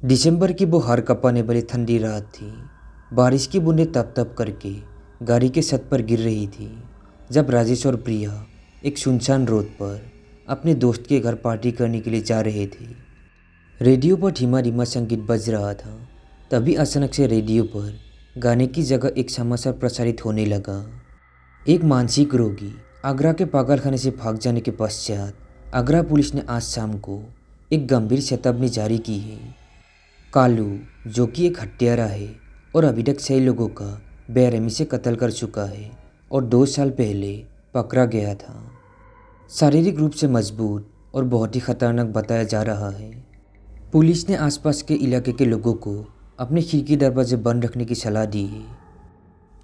दिसंबर की वो हार कपाने वाली ठंडी रात थी। बारिश की बूंदें तप तप करके गाड़ी के छत पर गिर रही थी जब राजेश और प्रिया एक सुनसान रोड पर अपने दोस्त के घर पार्टी करने के लिए जा रहे थे। रेडियो पर धीमा धीमा संगीत बज रहा था। तभी अचानक से रेडियो पर गाने की जगह एक समाचार प्रसारित होने लगा। एक मानसिक रोगी आगरा के पागलखाने से भाग जाने के पश्चात आगरा पुलिस ने आज शाम को एक गंभीर चेतावनी जारी की है। कालू, जो कि एक हत्यारा है और अभी तक 6 लोगों का बेरहमी से कत्ल कर चुका है और 2 साल पहले पकड़ा गया था, शारीरिक रूप से मजबूत और बहुत ही खतरनाक बताया जा रहा है। पुलिस ने आसपास के इलाके के लोगों को अपने खिड़की दरवाजे बंद रखने की सलाह दी है।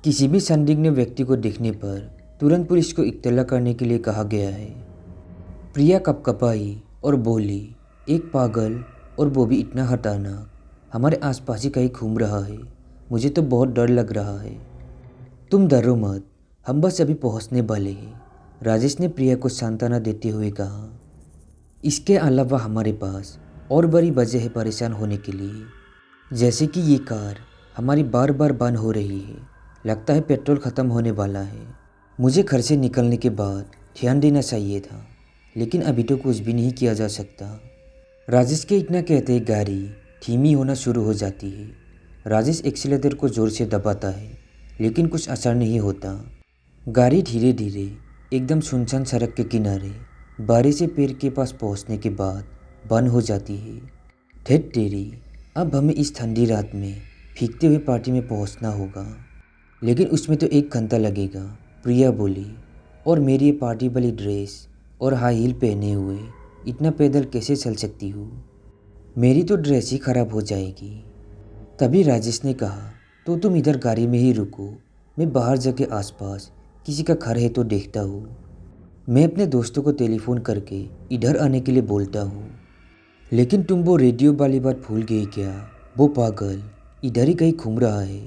किसी भी संदिग्ध व्यक्ति को देखने पर तुरंत पुलिस को इत्तला करने के लिए कहा गया है। प्रिया कपकपाई और बोली, एक पागल और वो भी इतना खतरनाक हमारे आसपास ही कहीं घूम रहा है। मुझे तो बहुत डर लग रहा है। तुम डरो मत, हम बस अभी पहुंचने वाले हैं, राजेश ने प्रिया को सांत्वना देते हुए कहा। इसके अलावा हमारे पास और बड़ी वजह है परेशान होने के लिए, जैसे कि ये कार हमारी बार बार बंद हो रही है। लगता है पेट्रोल ख़त्म होने वाला है। मुझे घर से निकलने के बाद ध्यान देना चाहिए था, लेकिन अभी तो कुछ भी नहीं किया जा सकता। राजेश के इतना कहते ही गाड़ी धीमी होना शुरू हो जाती है। राजेश एक्सीलेटर को ज़ोर से दबाता है, लेकिन कुछ असर नहीं होता। गाड़ी धीरे धीरे एकदम सुनसान सड़क के किनारे बारी से पेड़ के पास पहुंचने के बाद बंद हो जाती है। ढेर तेरी, अब हमें इस ठंडी रात में भीगते हुए पार्टी में पहुंचना होगा, लेकिन उसमें तो 1 घंटा लगेगा, प्रिया बोली। और मेरी ये पार्टी वाली ड्रेस और हाई हील पहने हुए इतना पैदल कैसे चल सकती हूँ? मेरी तो ड्रेस ही खराब हो जाएगी। तभी राजेश ने कहा, तो तुम इधर गाड़ी में ही रुको, मैं बाहर जाके आसपास किसी का घर है तो देखता हूँ। मैं अपने दोस्तों को टेलीफोन करके इधर आने के लिए बोलता हूँ। लेकिन तुम वो रेडियो वाली बात भूल गई क्या? वो पागल इधर ही कहीं घूम रहा है।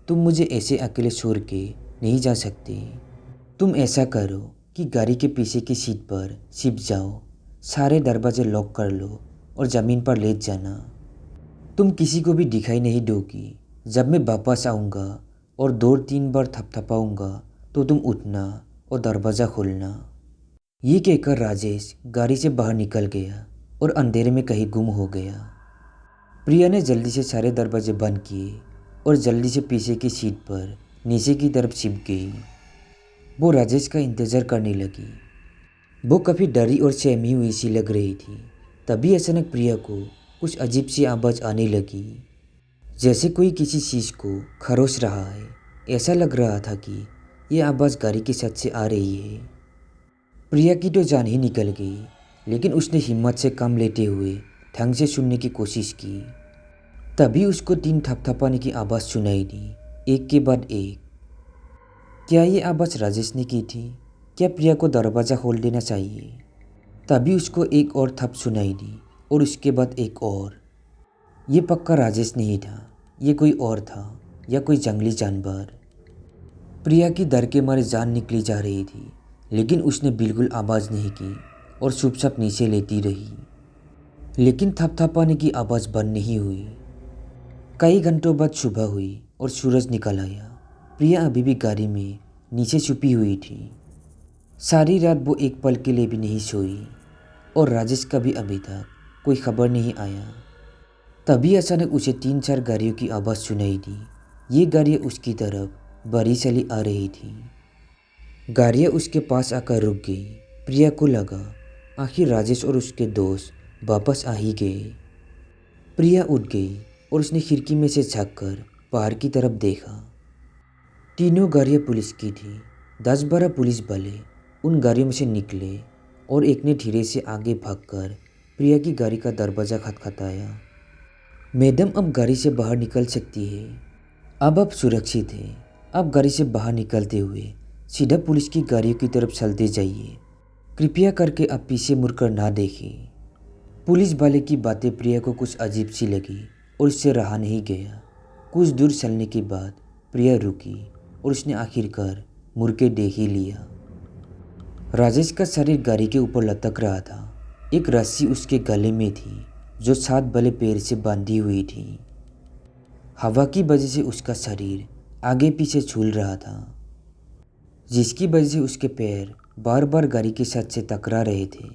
तुम मुझे ऐसे अकेले छोड़ के नहीं जा सकते। तुम ऐसा करो कि गाड़ी के पीछे की सीट पर छिप जाओ, सारे दरवाजे लॉक कर लो और ज़मीन पर लेट जाना। तुम किसी को भी दिखाई नहीं दोगी। जब मैं वापस आऊँगा और 2-3 बार थपथपाऊँगा तो तुम उठना और दरवाज़ा खोलना। ये कहकर राजेश गाड़ी से बाहर निकल गया और अंधेरे में कहीं गुम हो गया। प्रिया ने जल्दी से सारे दरवाजे बंद किए और जल्दी से पीछे की सीट पर नीचे की तरफ छिप गई। वो राजेश का इंतज़ार करने लगी। वो काफ़ी डरी और सहमी हुई सी लग रही थी। तभी अचानक प्रिया को कुछ अजीब सी आवाज़ आने लगी, जैसे कोई किसी चीज़ को खरोच रहा है। ऐसा लग रहा था कि ये आवाज़ गाड़ी की छत से आ रही है। प्रिया की तो जान ही निकल गई, लेकिन उसने हिम्मत से काम लेते हुए ढंग से सुनने की कोशिश की। तभी उसको 3 थपथपाने की आवाज़ सुनाई दी, एक के बाद एक। क्या ये आवाज़ राजेश ने की थी? क्या प्रिया को दरवाज़ा खोल देना चाहिए? तभी उसको एक और थप सुनाई दी और उसके बाद एक और। ये पक्का राजेश नहीं था, ये कोई और था या कोई जंगली जानवर। प्रिया की डर के मारे जान निकली जा रही थी, लेकिन उसने बिल्कुल आवाज़ नहीं की और चुपचाप नीचे लेटी रही। लेकिन थपथपाने की आवाज़ बंद नहीं हुई। कई घंटों बाद सुबह हुई और सूरज निकल आया। प्रिया अभी भी गाड़ी में नीचे छुपी हुई थी। सारी रात वो एक पल के लिए भी नहीं सोई और राजेश का भी अभी तक कोई खबर नहीं आया। तभी अचानक उसे 3-4 गाड़ियों की आवाज़ सुनाई दी। ये गाड़ियाँ उसकी तरफ बड़ी चली आ रही थी। गाड़ियाँ उसके पास आकर रुक गई। प्रिया को लगा आखिर राजेश और उसके दोस्त वापस आ ही गए। प्रिया उठ गई और उसने खिड़की में से झांककर बाहर की तरफ देखा। तीनों गाड़ियाँ पुलिस की थी। 10-12 पुलिस वाले उन गाड़ियों में से निकले और एक ने धीरे से आगे भागकर प्रिया की गाड़ी का दरवाज़ा खटखटाया। मैडम, अब गाड़ी से बाहर निकल सकती है। अब आप सुरक्षित हैं। आप गाड़ी से बाहर निकलते हुए सीधा पुलिस की गाड़ियों की तरफ चलते जाइए। कृपया करके आप पीछे मुड़कर ना देखें। पुलिस वाले की बातें प्रिया को कुछ अजीब सी लगी और उससे रहा नहीं गया। कुछ दूर चलने के बाद प्रिया रुकी और उसने आखिरकार मुड़ के देख ही लिया। राजेश का शरीर गाड़ी के ऊपर लटक रहा था। एक रस्सी उसके गले में थी जो 7 बड़े पैर से बांधी हुई थी। हवा की वजह से उसका शरीर आगे पीछे झूल रहा था, जिसकी वजह से उसके पैर बार बार गाड़ी के साथ से टकरा रहे थे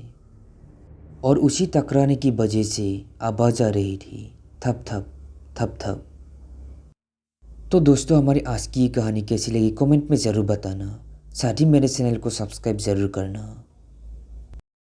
और उसी टकराने की वजह से आवाज़ आ रही थी, थप थप थप थप। तो दोस्तों, हमारी आज की ये कहानी कैसी लगी कमेंट में ज़रूर बताना। साथ ही मेरे चैनल को सब्सक्राइब ज़रूर करना।